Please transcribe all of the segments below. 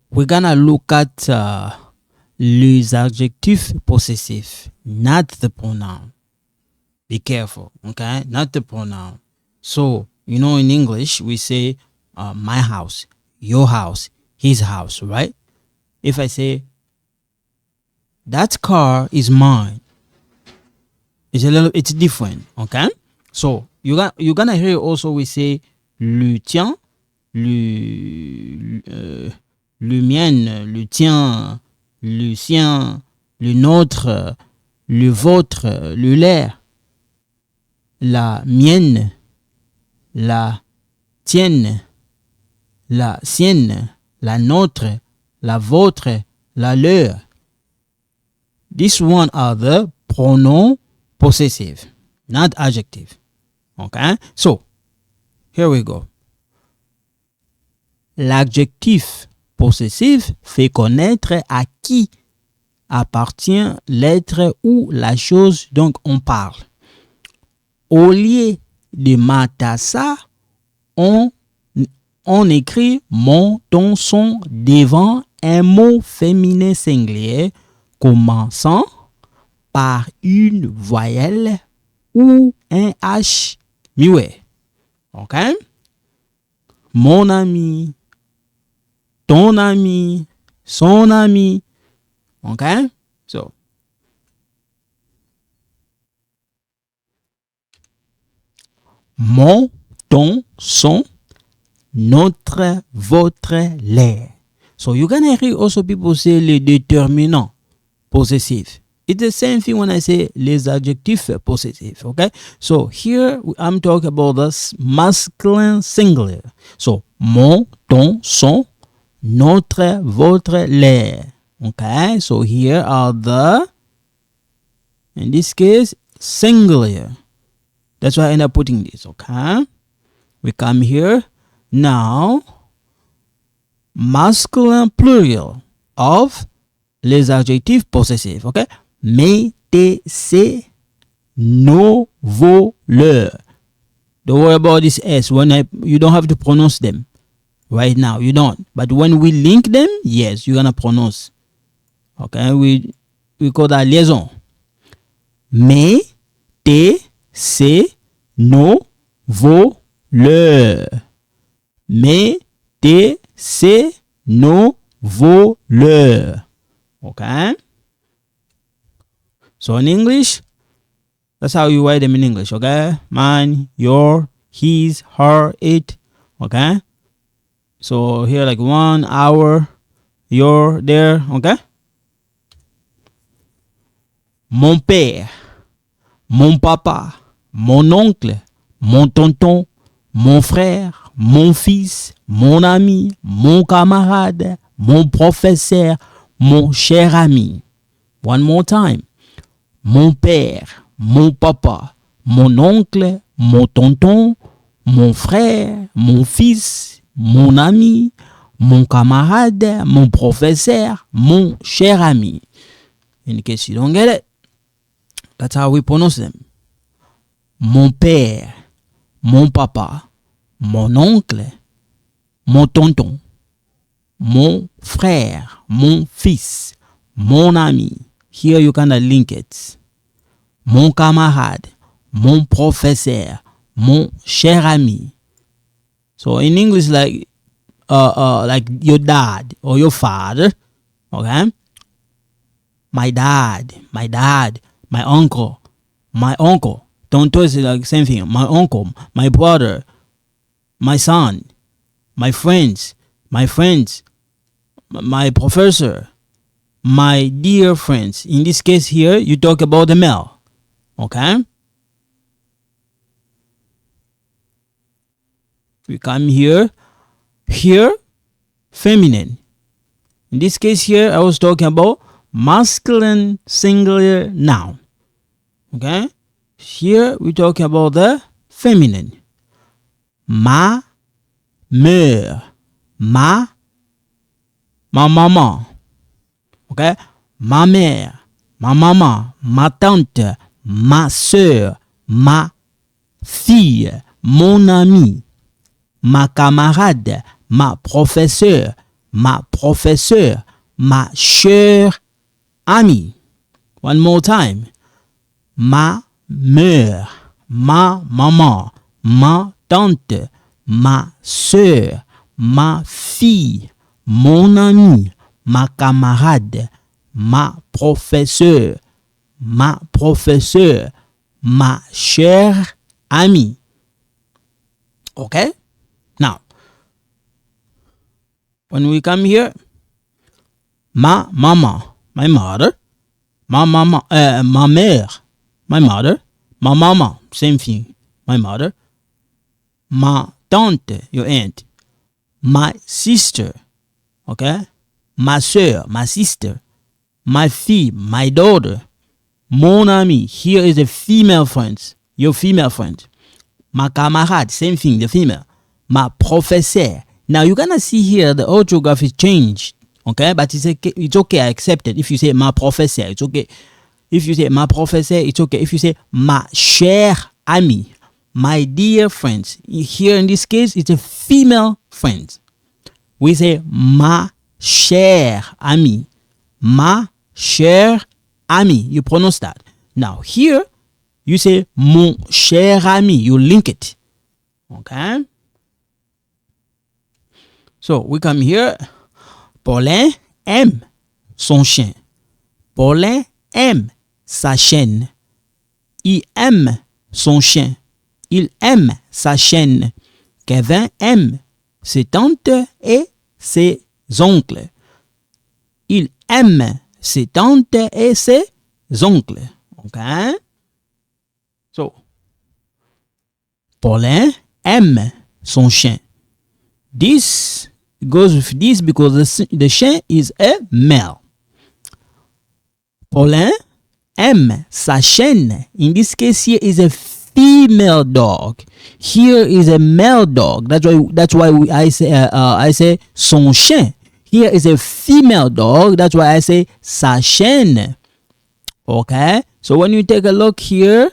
we're gonna look at les adjectifs possessifs, not the pronoun. Be careful, okay? Not the pronoun. So, in English, we say my house, your house, his house, right? If I say, that car is mine, it's different, okay? So, you're gonna hear also we say, le tien, le mien, le tien, le sien, le nôtre, le vôtre, le leur, la mienne, la tienne, la sienne, la nôtre, la vôtre, la leur. These one are the pronoun possessive, not adjective. Okay? So, here we go. L'adjectif possessif fait connaître à qui appartient l'être ou la chose dont on parle. Au lieu de ma tassa, on écrit mon, ton, son devant un mot féminin singulier commençant par une voyelle ou un H muet. OK? Mon ami, ton ami, son ami. Okay? So, mon, ton, son, notre, votre, leur. So, you're gonna hear also people say les déterminants possessifs. It's the same thing when I say les adjectifs possessifs, okay? So, here I'm talking about the masculine singular. So, mon, ton, son, notre, votre, leur. Okay, so here are the, in this case, singular. That's why I end up putting this, okay? We come here. Now, masculine plural of les adjectifs possessifs, okay? Mais, tes, ses, nos, vos, leurs. Don't worry about this S. You don't have to pronounce them. Right now, you don't. But when we link them, yes, you're going to pronounce. Okay, we call that liaison. Mais, tes, ses, nos, vos, leurs. Mais, tes, ses, nos, vos, leurs. Okay? So in English, that's how you write them in English. Okay? Mine, your, his, her, it. Okay? So here like 1 hour, your, there. Okay? Mon père, mon papa, mon oncle, mon tonton, mon frère, mon fils, mon ami, mon camarade, mon professeur, mon cher ami. One more time. Mon père, mon papa, mon oncle, mon tonton, mon frère, mon fils, mon ami, mon camarade, mon professeur, mon cher ami. In case you don't get it, that's how we pronounce them. Mon père, mon papa, mon oncle, mon tonton, mon frère, mon fils, mon ami. Here you kind of link it. Mon camarade, mon professeur, mon cher ami. So in English, like your dad or your father, okay? My dad, my uncle. Tonto is like same thing. My uncle, my brother, my son, my friends, my professor, my dear friends. In this case here, you talk about the male. Okay? We come here. Here, feminine. In this case here, I was talking about masculine singular noun. Okay? Here, we're talking about the feminine. Ma mère. Ma maman. Okay? Ma mère, ma maman, ma tante, ma soeur, ma fille, mon ami, ma camarade, ma professeur, ma professeure, ma chère amie. One more time. Ma mère, ma maman, ma tante, ma sœur, ma fille, mon ami, ma camarade, ma professeure, ma chère amie. Okay? Now, when we come here, ma maman, my mother, ma mère, my mother, ma maman, same thing, my mother, ma tante, your aunt, my sister, okay, ma soeur, my sister, my fille, my daughter, mon ami, here is a female friend, your female friend, ma camarade, same thing, the female, ma professeur. Now you're gonna see here the orthography changed, okay, but it's okay, I accept it. If you say ma professeur, it's okay. If you say ma professeur, it's okay. If you say ma chère amie, my dear friends, here in this case, it's a female friend. We say ma chère amie, ma chère amie. You pronounce that. Now here, you say mon cher ami. You link it. Okay. So we come here. Paulin aime son chien. Paulin aime sa chienne. Il aime son chien. Il aime sa chienne. Kevin aime ses tantes et ses oncles. Il aime ses tantes et ses oncles. Okay? So, Paulin aime son chien. This goes with this because the chien is a male. Paulin aime sa chienne. In this case here is a female dog. Here is a male dog. That's why I say son chien. Here is a female dog. That's why I say sa chienne. Okay? So when you take a look here,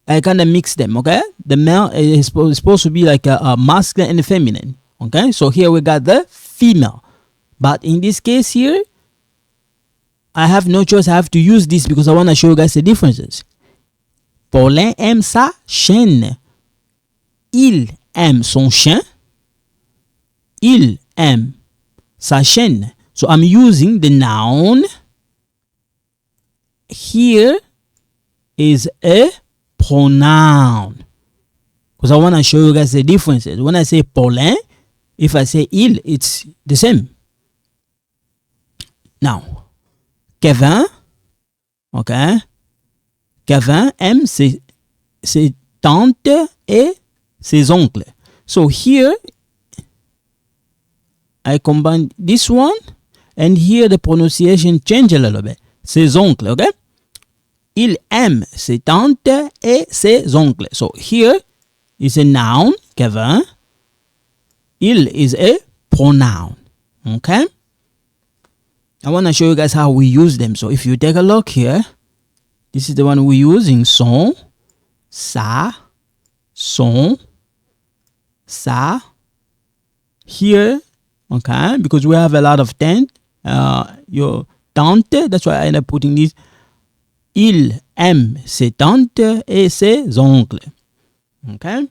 I kind of mix them, okay? The male is supposed to be like a masculine and a feminine, okay? So here we got the female. But in this case here, I have no choice. I have to use this because I want to show you guys the differences. Paulin aime sa chienne. Il aime son chien. Il aime sa chienne. So I'm using the noun. Here is a pronoun. Because I want to show you guys the differences. When I say Paulin, if I say il, it's the same. Now, Kevin, okay? Kevin aime ses tantes et ses oncles. So here, I combine this one, and here the pronunciation change a little bit. Ses oncles, okay? Il aime ses tantes et ses oncles. So here is a noun, Kevin. Il is a pronoun, okay? I want to show you guys how we use them. So if you take a look here, this is the one we're using. Son, sa, son, sa. Here, okay, because we have a lot of your tante, that's why I end up putting this. Il aime ses tantes et ses oncles. Okay?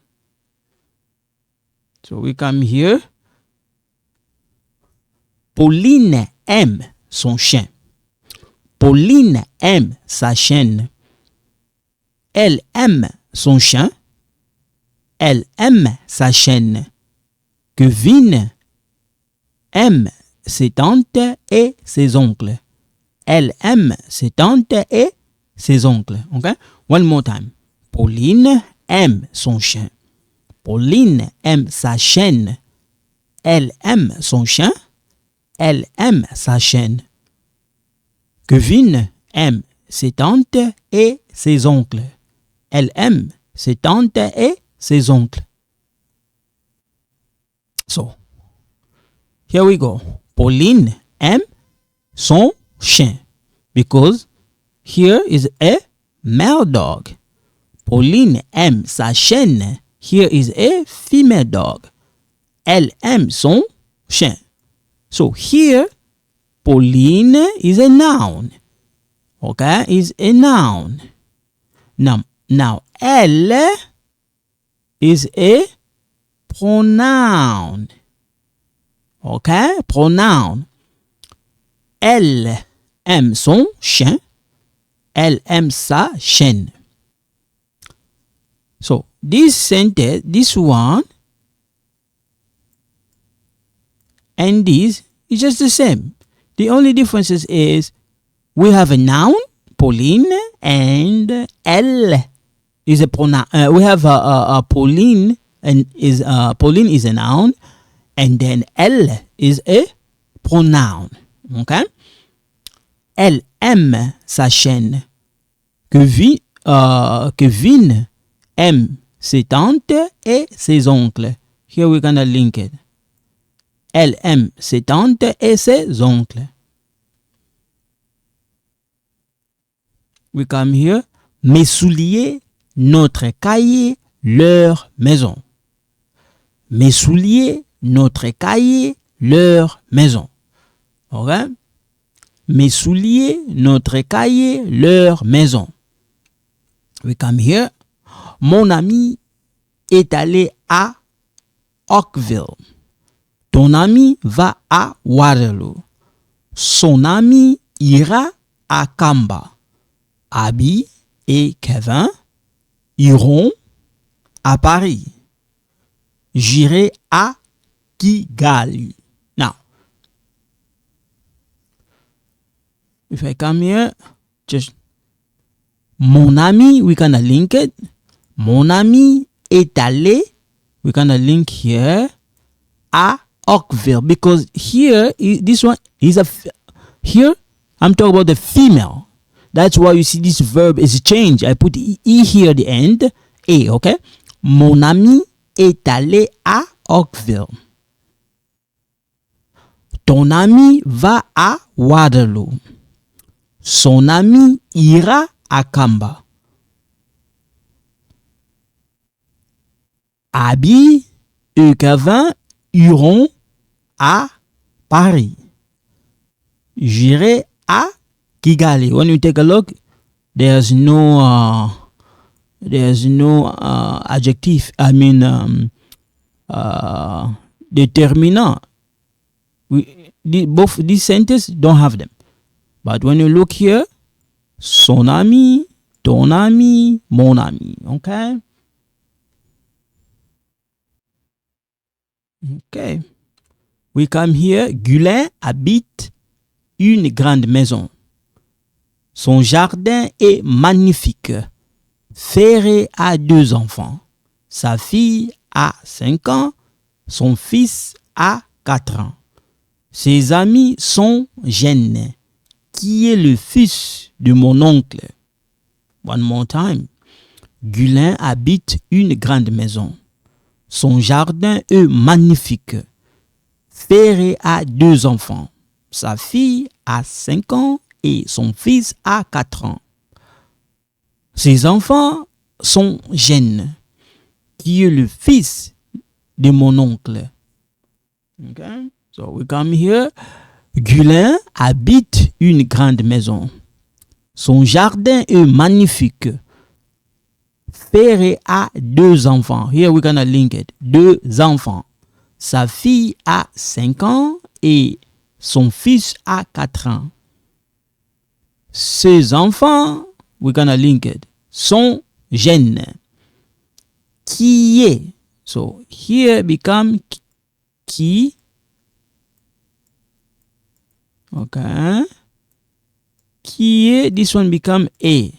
So we come here. Pauline aime son chien. Pauline aime sa chienne. Elle aime son chien. Elle aime sa chienne. Kevin aime ses tantes et ses oncles. Elle aime ses tantes et ses oncles. Okay? One more time. Pauline aime son chien. Pauline aime sa chienne. Elle aime son chien. Elle aime sa chienne. Kevin aime ses tantes et ses oncles. Elle aime ses tantes et ses oncles. So, here we go. Pauline aime son chien. Because here is a male dog. Pauline aime sa chienne. Here is a female dog. Elle aime son chien. So here, Pauline is a noun. Okay, is a noun. Now elle is a pronoun. Okay, pronoun. Elle aime son chien. Elle aime sa chienne. So this sentence, this one, and this is just the same. The only difference is we have a noun, Pauline, and elle is a pronoun. We have a Pauline, and Pauline is a noun, and then elle is a pronoun. Okay? Elle aime sa chienne. Kevin aime ses tantes et ses oncles. Here we're gonna link it. Elle aime ses tantes et ses oncles. We come here. Mes souliers, notre cahier, leur maison. Mes souliers, notre cahier, leur maison. Ok? Mes souliers, notre cahier, leur maison. We come here. Mon ami est allé à Oakville. Ton ami va à Waterloo. Son ami ira à Kamba. Abby et Kevin iront à Paris. J'irai à Kigali. Now, if I come here, just mon ami, we gonna link it. Mon ami est allé, we gonna link here à Oakville, because here this one is here I'm talking about the female. That's why you see this verb is changed. I put e here at the end. A, okay? Mon ami est allé à Oakville. Ton ami va à Waterloo. Son ami ira à Kamba. Abby et Kevin iront à Paris. J'irai à Kigali. When you take a look, there's no adjective. I mean, determinant. Both these sentences don't have them. But when you look here, son ami, ton ami, mon ami. Okay? Okay. We come here. Gulin habite une grande maison. Son jardin est magnifique. Ferré a 2 enfants. Sa fille a 5 ans. Son fils a 4 ans. Ses amis sont Jeanne, qui est le fils de mon oncle. One more time. Gulin habite une grande maison. Son jardin est magnifique. Ferré a 2 enfants. Sa fille a 5 ans et son fils a 4 ans. Ses enfants sont Jeanne, qui est le fils de mon oncle. Okay? So we come here. Gulin habite une grande maison. Son jardin est magnifique. Ferré a 2 enfants. Here we're gonna link it. 2 enfants. Sa fille a 5 ans et son fils a 4 ans. Ses enfants, we're gonna link it, sont Jeanne, qui est. So here become qui. Okay. Qui est, this one become a.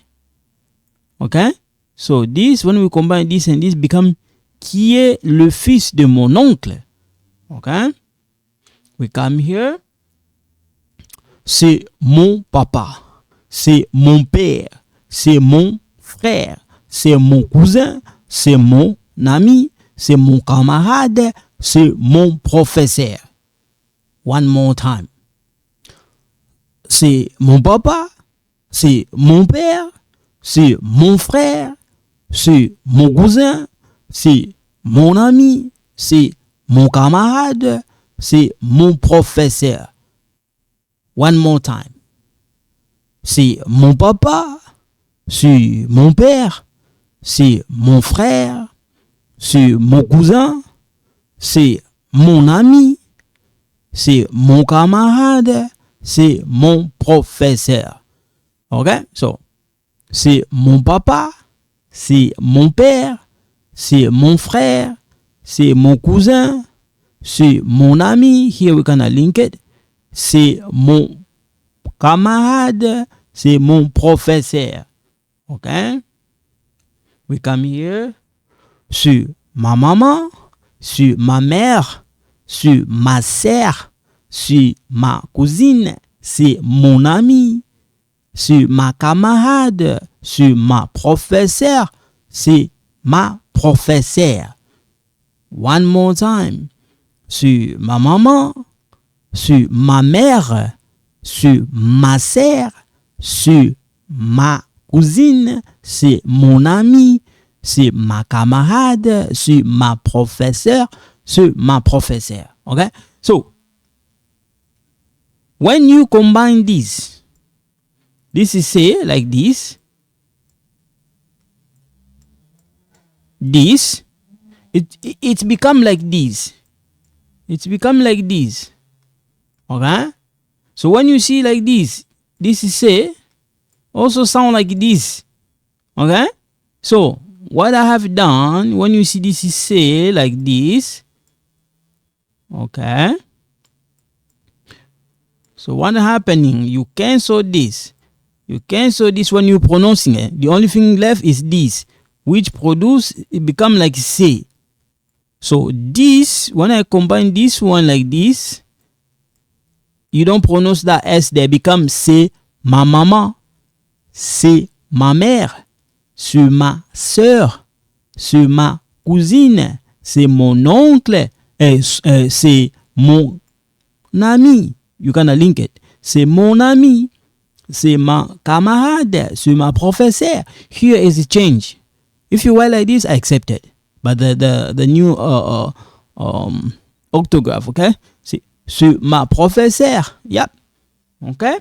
Okay. So this, when we combine this and this, become qui est le fils de mon oncle. Okay. We come here. C'est mon papa. C'est mon père. C'est mon frère. C'est mon cousin. C'est mon ami. C'est mon camarade. C'est mon professeur. One more time. C'est mon papa. C'est mon père. C'est mon frère. C'est mon cousin. C'est mon ami. C'est mon camarade. c'est mon professeur. One more time. C'est mon papa, c'est mon père, c'est mon frère, c'est mon cousin, c'est mon ami, c'est mon camarade, c'est mon professeur. OK? So, c'est mon papa, c'est mon père, c'est mon frère, c'est mon cousin, c'est mon ami. Here we gonna link it. C'est mon camarade, c'est mon professeur. OK? We come here. C'est ma maman, c'est ma mère, c'est ma sœur, c'est ma cousine, c'est mon ami, c'est ma camarade, c'est ma professeur, c'est ma professeur. One more time. C'est ma maman, c'est ma mère, c'est ma sœur, c'est ma cousine, c'est mon ami, c'est ma camarade, c'est ma professeur, c'est ma professeur. Okay? So, when you combine this is say like this, it become like this. It's become like this. Okay? So when you see like this is say, also sound like this. Okay? So what I have done, when you see this is say like this, okay? So what happening? You cancel this. You cancel this when you pronouncing it. The only thing left is this, which produce it become like say. So this, when I combine this one like this, you don't pronounce that S there, become c'est ma maman, c'est ma mère, c'est ma sœur, c'est ma cousine, c'est mon oncle, c'est mon ami. You gonna link it. C'est mon ami, c'est ma camarade, c'est ma professeur. Here is a change. If you were like this, I accept it. But the new orthograph, okay? C'est ma professeur. Yep. Okay?